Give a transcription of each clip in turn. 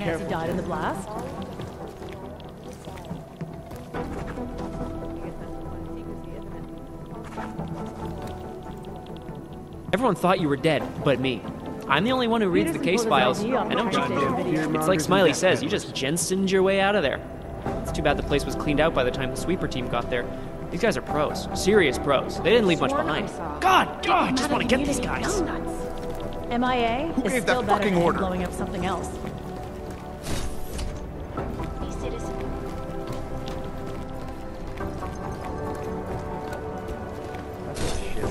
chance he died in the blast? Everyone thought you were dead, but me. I'm the only one who reads the case files. I know what you can do. It's like Smiley says, you just Jensened your way out of there. It's too bad the place was cleaned out by the time the sweeper team got there. These guys are pros. Serious pros. They didn't leave much behind. God, I just want to get these guys. MIA Who is gave still that better fucking than order? blowing up something else.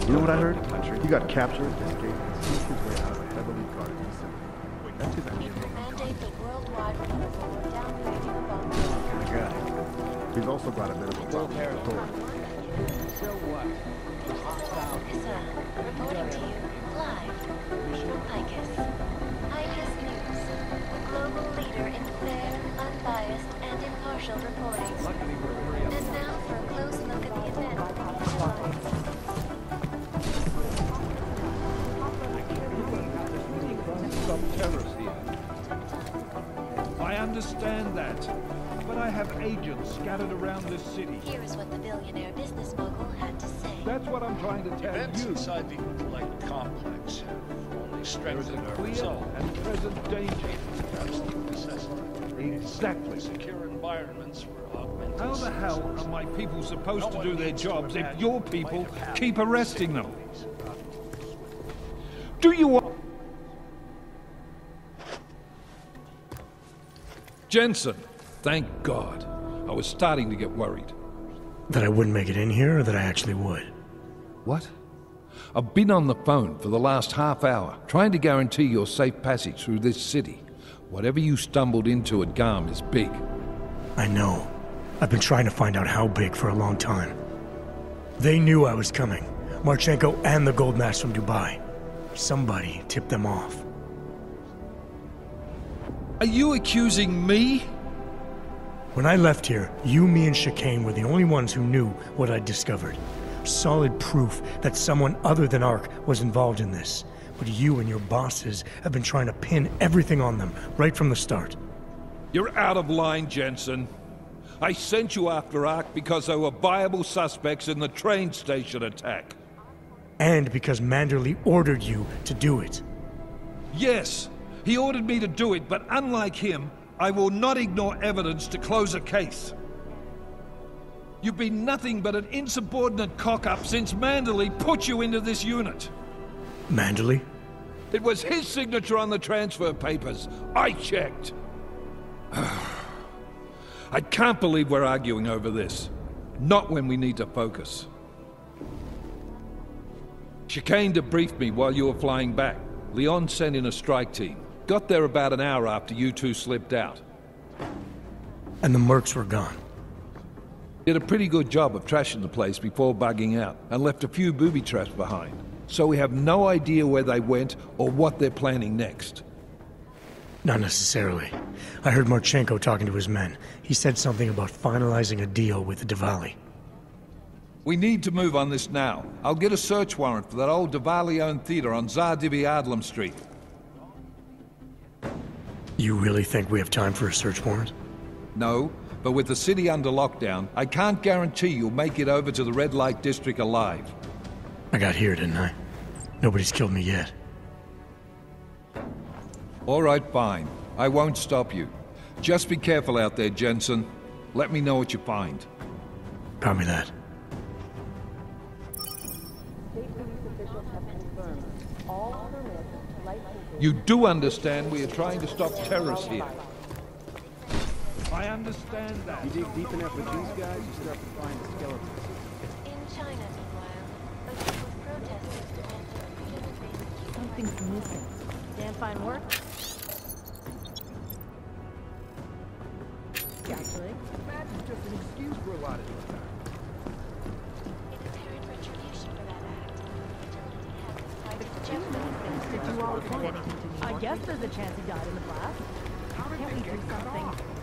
You know what I heard? He got captured, escaped, and sneaked his way out of a heavily guarded facility. Wait, that's his idea. Mandate the worldwide removal or downgrading of bombs. I got it. He's also got a bit of a problem with authority. So what? Sir, reporting to you live from ICUS. ICUS News, the global leader in fair, unbiased, and impartial reporting. And now for a close look at the event. Stop terrorists here. I understand that, but I have agents scattered around this city. Here is what the billionaire business mogul had to say. That's what I'm trying to tell Events you. inside the intellect complex have only There is strengthened a our clear resolve. and present danger. Absolute necessity. Exactly. Secure environments for augmented How the hell are my people supposed to do their needs to jobs if imagine your what people might have happened keep arresting them? cities. Do you want... Jensen, thank God. I was starting to get worried. That I wouldn't make it in here, or that I actually would? What? I've been on the phone for the last half hour, trying to guarantee your safe passage through this city. Whatever you stumbled into at Garm is big. I know. I've been trying to find out how big for a long time. They knew I was coming. Marchenko and the gold mask from Dubai. Somebody tipped them off. Are you accusing me? When I left here, you, me, and Chicane were the only ones who knew what I'd discovered. Solid proof that someone other than Ark was involved in this. But you and your bosses have been trying to pin everything on them, right from the start. You're out of line, Jensen. I sent you after Ark because there were viable suspects in the train station attack. And because Manderley ordered you to do it. Yes, he ordered me to do it, but unlike him, I will not ignore evidence to close a case. You've been nothing but an insubordinate cock-up since Manderley put you into this unit. Manderley? It was his signature on the transfer papers. I checked. I can't believe we're arguing over this. Not when we need to focus. Chicane debriefed me while you were flying back. Leon sent in a strike team. Got there about an hour after you two slipped out. And the mercs were gone. Did a pretty good job of trashing the place before bugging out, and left a few booby traps behind. So we have no idea where they went or what they're planning next. Not necessarily. I heard Marchenko talking to his men. He said something about finalizing a deal with the Diwali. We need to move on this now. I'll get a search warrant for that old Diwali-owned theater on Tsar Divi Adlam Street. You really think we have time for a search warrant? No, but with the city under lockdown, I can't guarantee you'll make it over to the red light district alive. I got here, didn't I? Nobody's killed me yet. All right, fine. I won't stop you. Just be careful out there, Jensen. Let me know what you find. Copy that. You do understand we are trying to stop terrorists here. I understand that. You dig deep enough with these guys, you start to find the skeletons. In China, meanwhile, a group of protesters demanded freedom of basic Something's missing. Damn fine work. Actually. Imagine just an excuse for a lot of this time. in apparent retribution for that act. Utility has decided to I guess there's a chance he died in the blast. Can't we do something?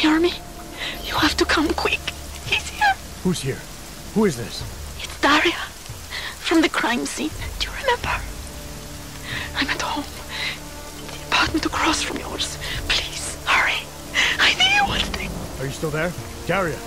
hear me? You have to come quick. He's here. Who's here? Who is this? It's Daria. From the crime scene. Do you remember? I'm at home. The apartment across from yours. Please, hurry. I need you one thing. Are you still there? Daria!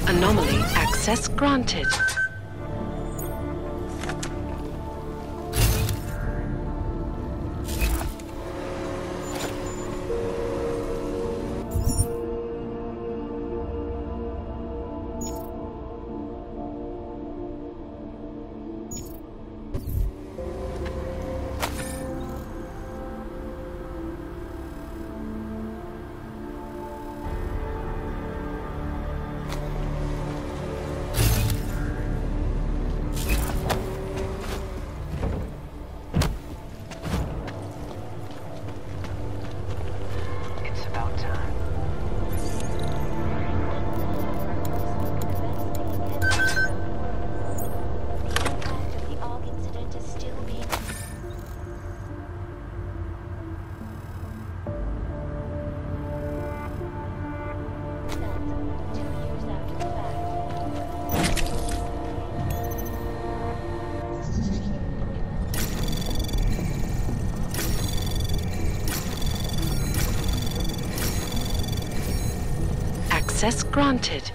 Anomaly access granted. Access granted.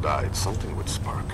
died, something would spark.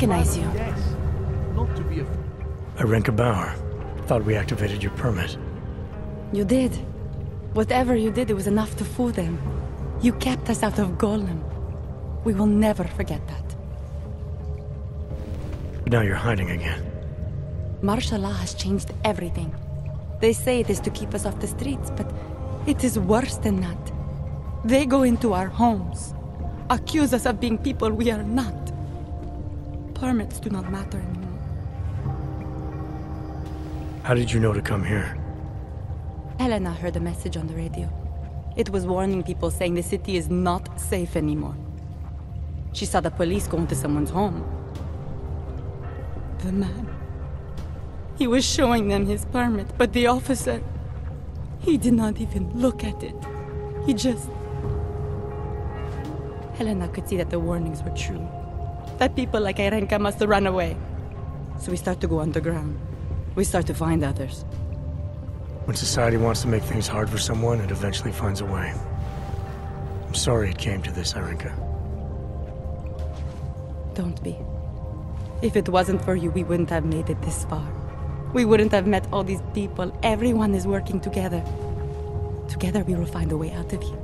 Recognize you. Yes. Not to be a... Arenka Bauer. Thought we activated your permit. You did. Whatever you did, it was enough to fool them. You kept us out of Golem. We will never forget that. But now you're hiding again. Martial law has changed everything. They say it is to keep us off the streets, but it is worse than that. They go into our homes, accuse us of being people we are not. Permits do not matter anymore. How did you know to come here? Helena heard a message on the radio. It was warning people, saying the city is not safe anymore. She saw the police go into someone's home. The man. He was showing them his permit, but the officer... he did not even look at it. He just... Helena could see that the warnings were true. That people like Arenka must have run away. So we start to go underground. We start to find others. When society wants to make things hard for someone, it eventually finds a way. I'm sorry it came to this, Arenka. Don't be. If it wasn't for you, we wouldn't have made it this far. We wouldn't have met all these people. Everyone is working together. Together we will find a way out of here.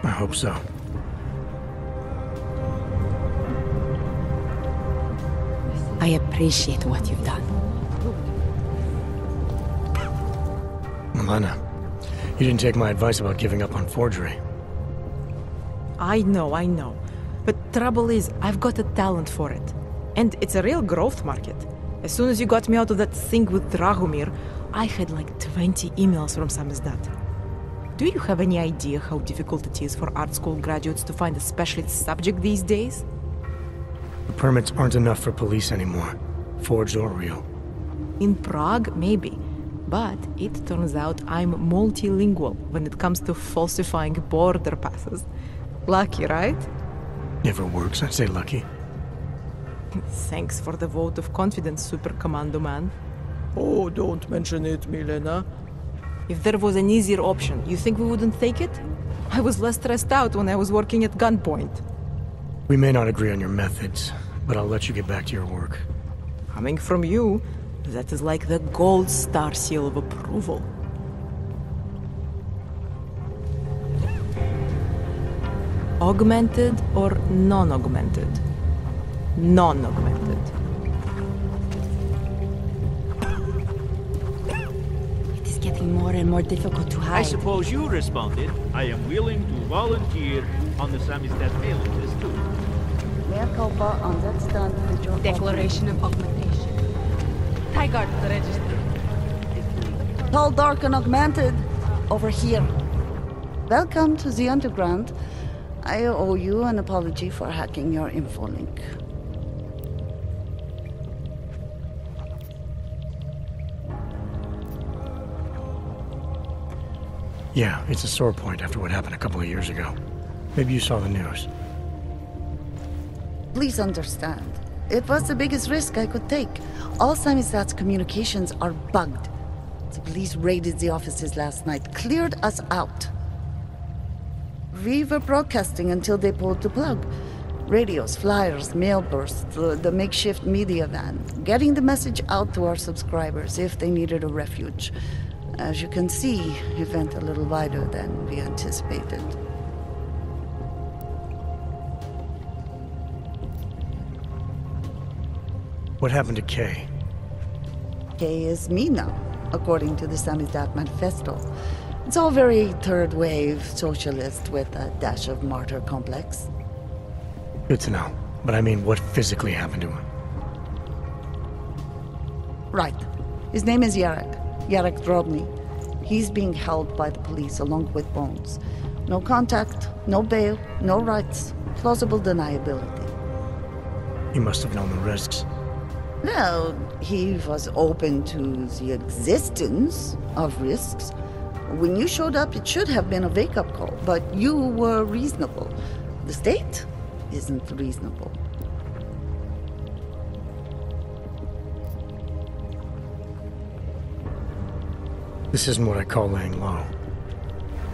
I hope so. I appreciate what you've done. Milena, you didn't take my advice about giving up on forgery. I know. But trouble is, I've got a talent for it. And it's a real growth market. As soon as you got me out of that thing with Drahomir, I had like 20 emails from Samizdat. Do you have any idea how difficult it is for art school graduates to find a specialist subject these days? The permits aren't enough for police anymore, forged or real. In Prague, maybe. But it turns out I'm multilingual when it comes to falsifying border passes. Lucky, right? Never works, I'd say lucky. Thanks for the vote of confidence, Super Commando Man. Oh, don't mention it, Milena. If there was an easier option, you think we wouldn't take it? I was less stressed out when I was working at gunpoint. We may not agree on your methods, but I'll let you get back to your work. Coming from you, that is like the gold star seal of approval. Augmented or non-augmented? Non-augmented. getting more and more difficult to hide. I suppose you responded, I am willing to volunteer on the Samizdat mailing list too. Mea culpa on that stand with your Declaration of augmentation. Tigard the register. Tall, dark, and augmented. Over here. Welcome to the underground. I owe you an apology for hacking your info link. Yeah, it's a sore point after what happened a couple of years ago. Maybe you saw the news. Please understand, it was the biggest risk I could take. All Samizdat's communications are bugged. The police raided the offices last night, cleared us out. We were broadcasting until they pulled the plug. Radios, flyers, mail bursts, the makeshift media van. Getting the message out to our subscribers if they needed a refuge. As you can see, it went a little wider than we anticipated. What happened to Kay? Kay is me now, according to the Samizdat Manifesto. It's all very third-wave socialist with a dash of martyr complex. Good to know. But I mean, what physically happened to him? Right. His name is Yarek. Yarek Drobny. He's being held by the police along with Bones. No contact, no bail, no rights. Plausible deniability. He must have known the risks. Well, he was open to the existence of risks. When you showed up, it should have been a wake-up call, but you were reasonable. The state isn't reasonable. This isn't what I call laying low.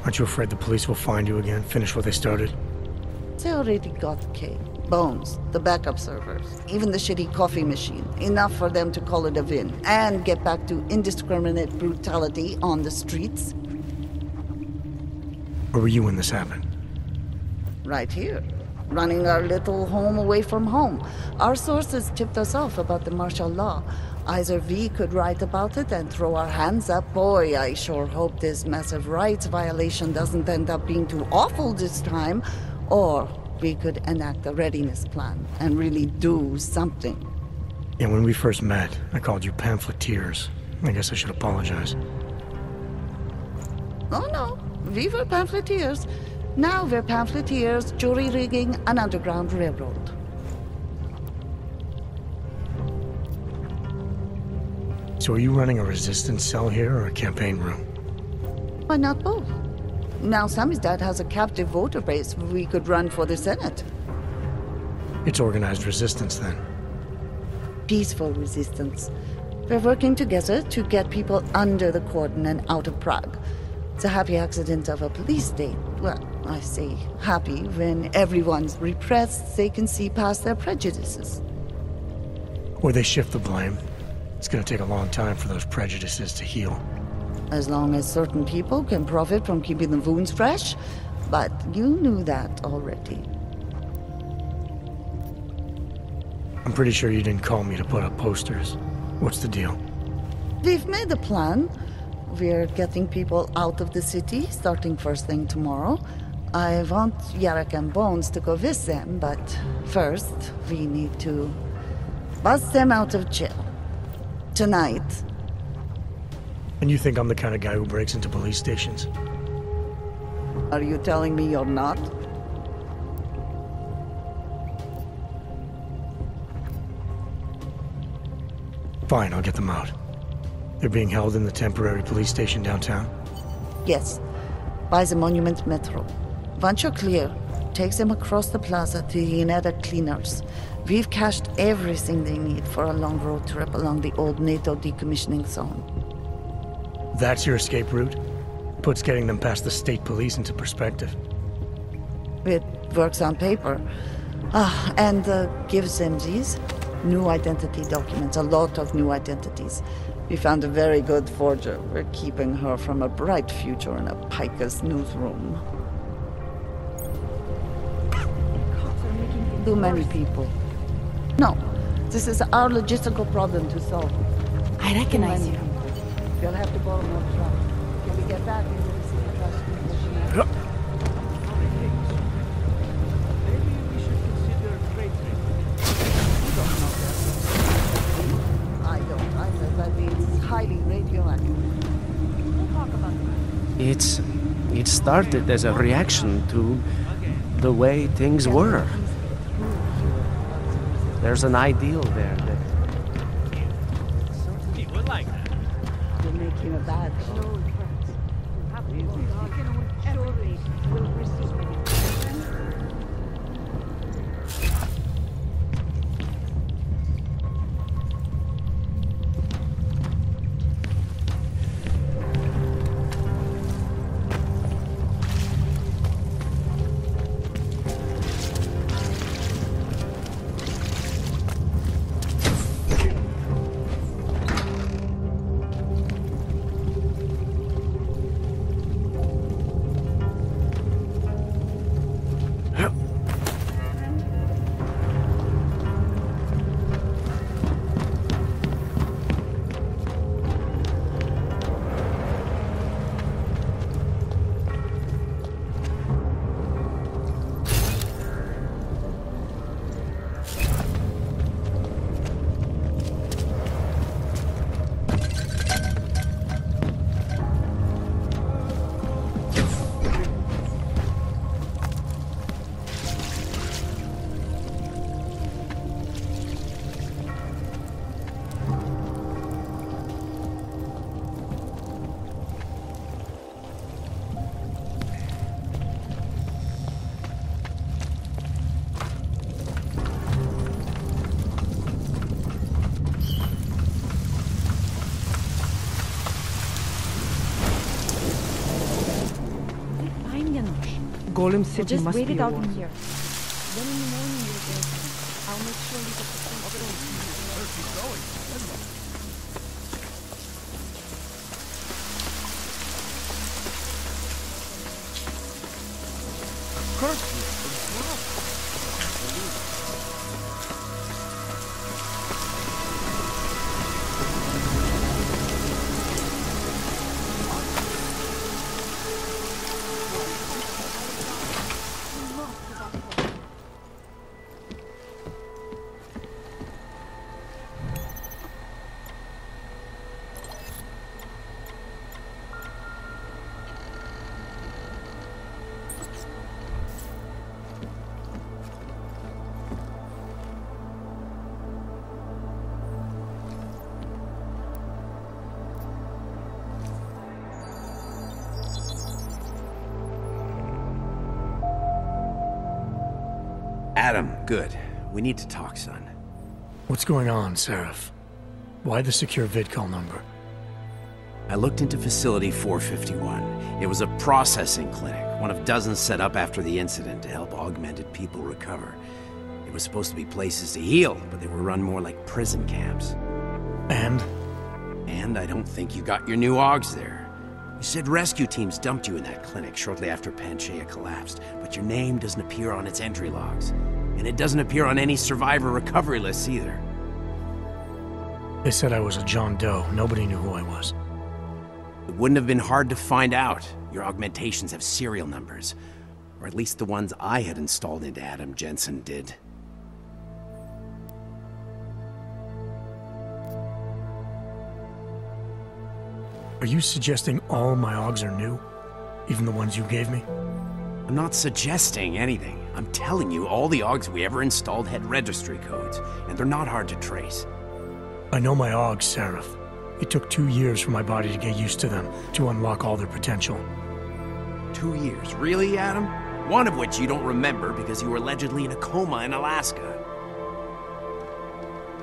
Aren't you afraid the police will find you again, finish what they started? They already got Kay. Bones, the backup servers, even the shitty coffee machine. Enough for them to call it a win and get back to indiscriminate brutality on the streets. Where were you when this happened? Right here. Running our little home away from home. Our sources tipped us off about the martial law. Either we could write about it and throw our hands up. Boy, I sure hope this massive rights violation doesn't end up being too awful this time. Or we could enact a readiness plan and really do something. Yeah, when we first met, I called you pamphleteers. I guess I should apologize. Oh no, we were pamphleteers. Now we're pamphleteers, jury-rigging an underground railroad. So are you running a resistance cell here or a campaign room? Why not both? Now Samizdat has a captive voter base. We could run for the Senate. It's organized resistance, then. Peaceful resistance. We're working together to get people under the cordon and out of Prague. It's a happy accident of a police state. Well, I say happy when everyone's repressed, they can see past their prejudices. Or they shift the blame. It's gonna take a long time for those prejudices to heal. As long as certain people can profit from keeping the wounds fresh. But you knew that already. I'm pretty sure you didn't call me to put up posters. What's the deal? We've made a plan. We're getting people out of the city, starting first thing tomorrow. I want Yarek and Bones to go with them, but first, we need to bust them out of jail. Tonight. And you think I'm the kind of guy who breaks into police stations? Are you telling me you're not? Fine, I'll get them out. They're being held in the temporary police station downtown? Yes. By the Monument Metro. Once you're clear, take them across the plaza to the Uneda Cleaners. We've cached everything they need for a long road trip along the old NATO decommissioning zone. That's your escape route? Puts getting them past the state police into perspective. It works on paper. And gives them these new identity documents, a lot of new identities. We found a very good forger. We're keeping her from a bright future in a Picus newsroom. Too many people. No, this is our logistical problem to solve. I recognize you. You'll have to borrow more truck. Can we get back into the city trust? Maybe we should consider freight train. You don't know that. I don't. I know that means highly radioactive. We'll talk about that. It started as a reaction to the way things were. There's an ideal there that... He would like that. You'll make him a bad show. Golem City Just must wait be it a out war. in here. Then in the morning you'll go home. I'll make sure you get the same thing. Adam, good. We need to talk, son. What's going on, Seraph? Why the secure vidcall number? I looked into Facility 451. It was a processing clinic, one of dozens set up after the incident to help augmented people recover. It was supposed to be places to heal, but they were run more like prison camps. And? And I don't think you got your new augs there. You said rescue teams dumped you in that clinic shortly after Panchaea collapsed, but your name doesn't appear on its entry logs. And it doesn't appear on any survivor recovery lists either. They said I was a John Doe. Nobody knew who I was. It wouldn't have been hard to find out. Your augmentations have serial numbers. Or at least the ones I had installed into Adam Jensen did. Are you suggesting all my augs are new? Even the ones you gave me? I'm not suggesting anything. I'm telling you, all the augs we ever installed had registry codes, and they're not hard to trace. I know my augs, Seraph. It took 2 years for my body to get used to them, to unlock all their potential. 2 years? Really, Adam? One of which you don't remember because you were allegedly in a coma in Alaska.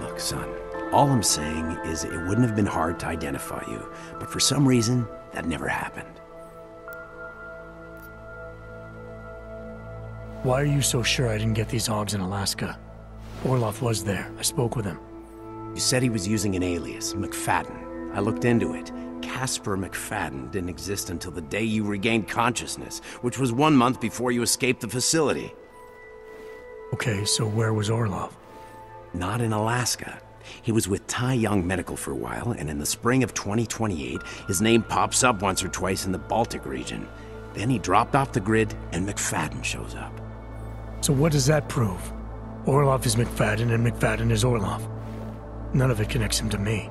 Look, son, all I'm saying is it wouldn't have been hard to identify you, but for some reason, that never happened. Why are you so sure I didn't get these augs in Alaska? Orloff was there. I spoke with him. You said he was using an alias, McFadden. I looked into it. Casper McFadden didn't exist until the day you regained consciousness, which was 1 month before you escaped the facility. Okay, so where was Orloff? Not in Alaska. He was with Tai Young Medical for a while, and in the spring of 2028, his name pops up once or twice in the Baltic region. Then he dropped off the grid, and McFadden shows up. So what does that prove? Orlov is McFadden, and McFadden is Orlov. None of it connects him to me.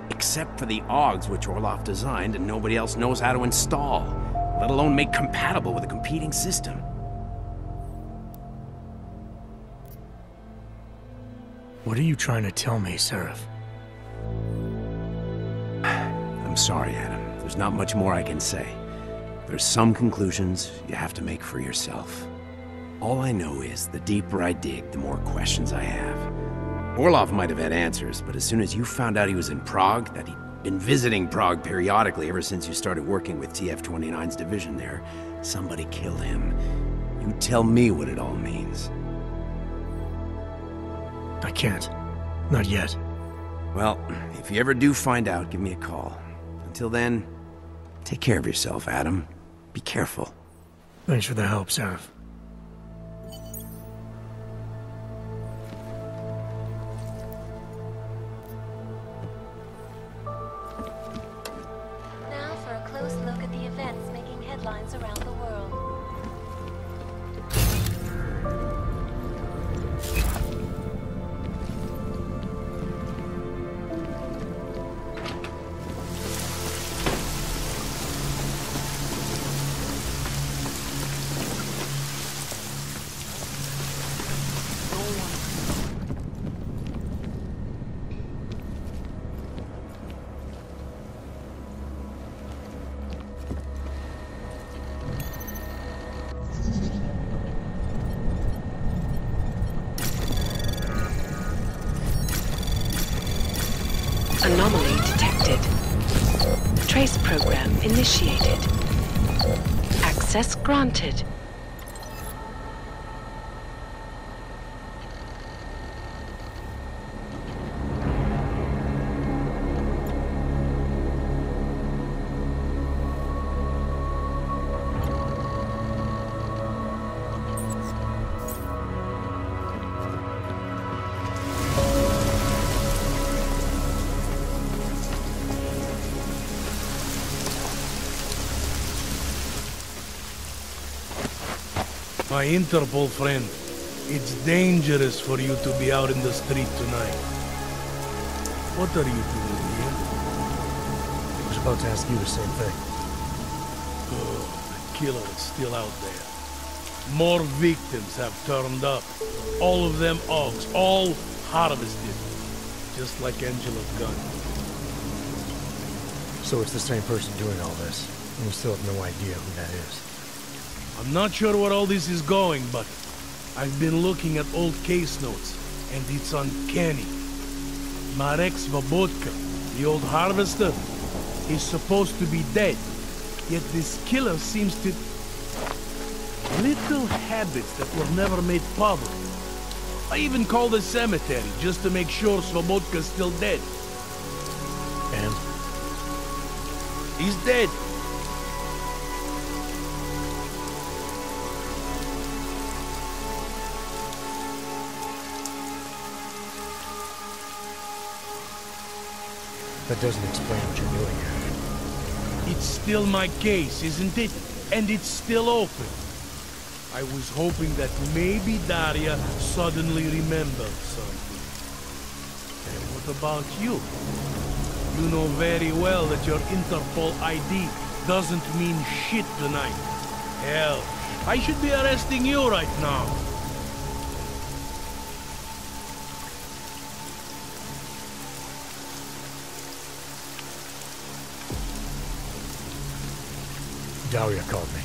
Except for the OGs which Orlov designed and nobody else knows how to install, let alone make compatible with a competing system. What are you trying to tell me, Seraph? I'm sorry, Adam. There's not much more I can say. There's some conclusions you have to make for yourself. All I know is the deeper I dig, the more questions I have. Orlov might have had answers, but as soon as you found out he was in Prague, that he'd been visiting Prague periodically ever since you started working with TF-29's division there, somebody killed him. You tell me what it all means. I can't. Not yet. Well, if you ever do find out, give me a call. Until then, take care of yourself, Adam. Be careful. Thanks for the help, Seraph. Now for a close look at the events making headlines around the world. Anomaly detected. Trace program initiated. Access granted. My Interpol friend, it's dangerous for you to be out in the street tonight. What are you doing here? I was about to ask you the same thing. Oh, the killer is still out there. More victims have turned up. All of them OGs, all harvested. Just like Angela's gun. So it's the same person doing all this, and we still have no idea who that is. I'm not sure where all this is going, but I've been looking at old case notes, and it's uncanny. Marek Svobodka, the old harvester, is supposed to be dead, yet this killer seems to... Little habits that were never made public. I even called the cemetery just to make sure Svobodka's still dead. And? He's dead. That doesn't explain what you're doing here. It's still my case, isn't it? And it's still open. I was hoping that maybe Daria suddenly remembered something. And what about you? You know very well that your Interpol ID doesn't mean shit tonight. Hell, I should be arresting you right now. Daria called me.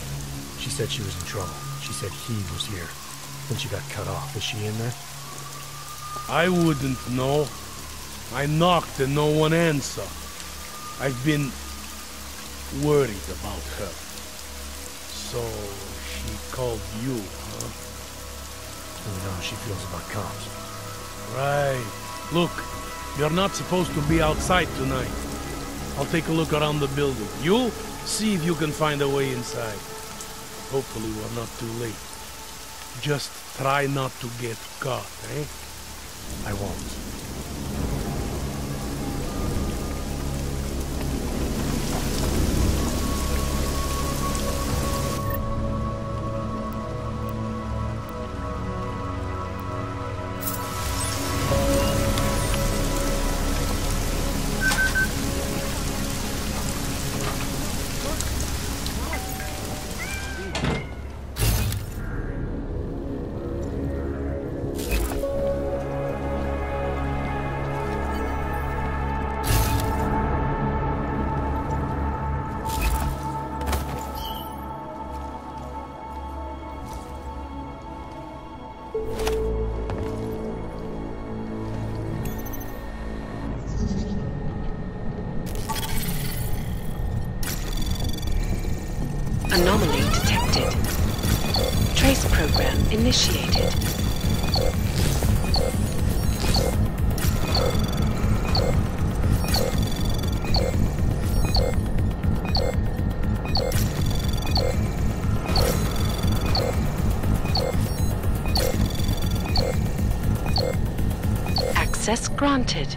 She said she was in trouble. She said he was here. Then she got cut off. Is she in there? I wouldn't know. I knocked and no one answered. I've been worried about her. So she called you, huh? You know how she feels about cops. Right. Look, you're not supposed to be outside tonight. I'll take a look around the building. You? See if you can find a way inside. Hopefully we're not too late. Just try not to get caught, eh? I won't. Anomaly detected. Trace program initiated. Access granted.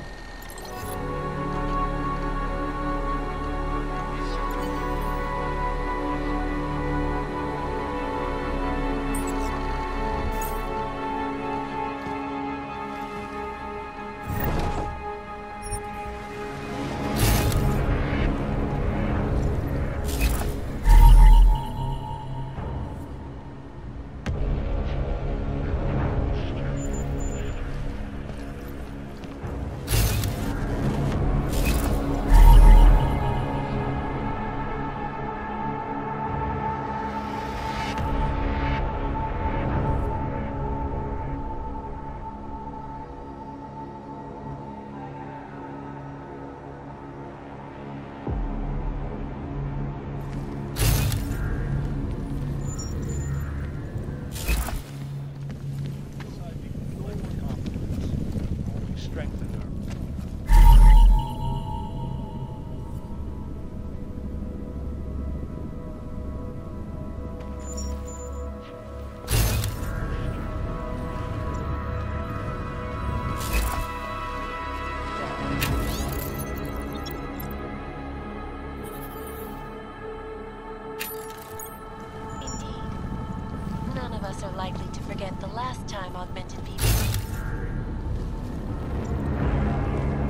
Likely to forget the last time augmented people.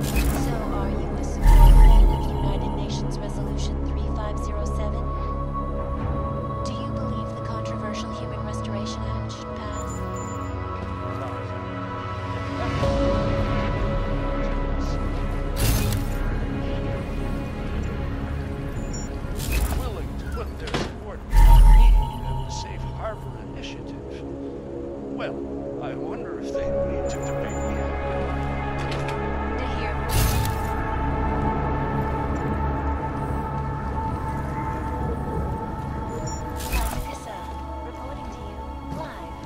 So, are you a supporter of United Nations Resolution 3507? Do you believe the controversial Human Restoration Act should pass? Willing to put their support behind me and the Safe Harbor Initiative. Well, I wonder if they need to debate me out. To hear reporting to you live.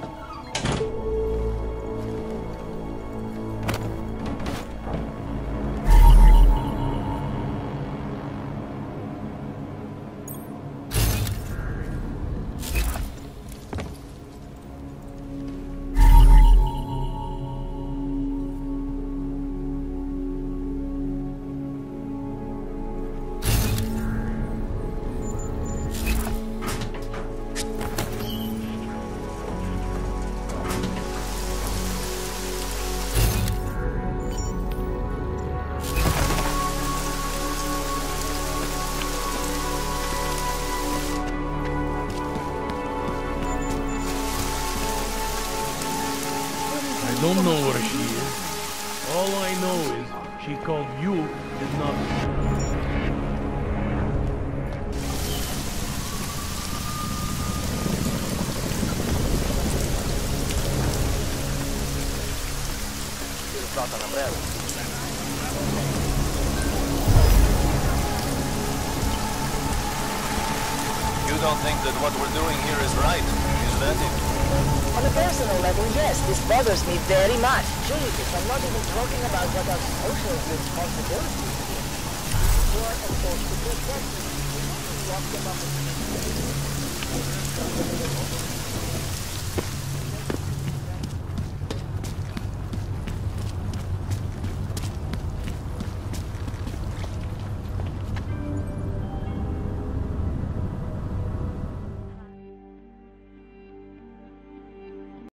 I don't know where she is. All I know is she called you did not. You don't think that what we're doing here is right, is that it? On a personal level, yes, this bothers me very much. Jesus, I'm not even talking about what our social responsibility is. You are supposed to protect them. Lock them up.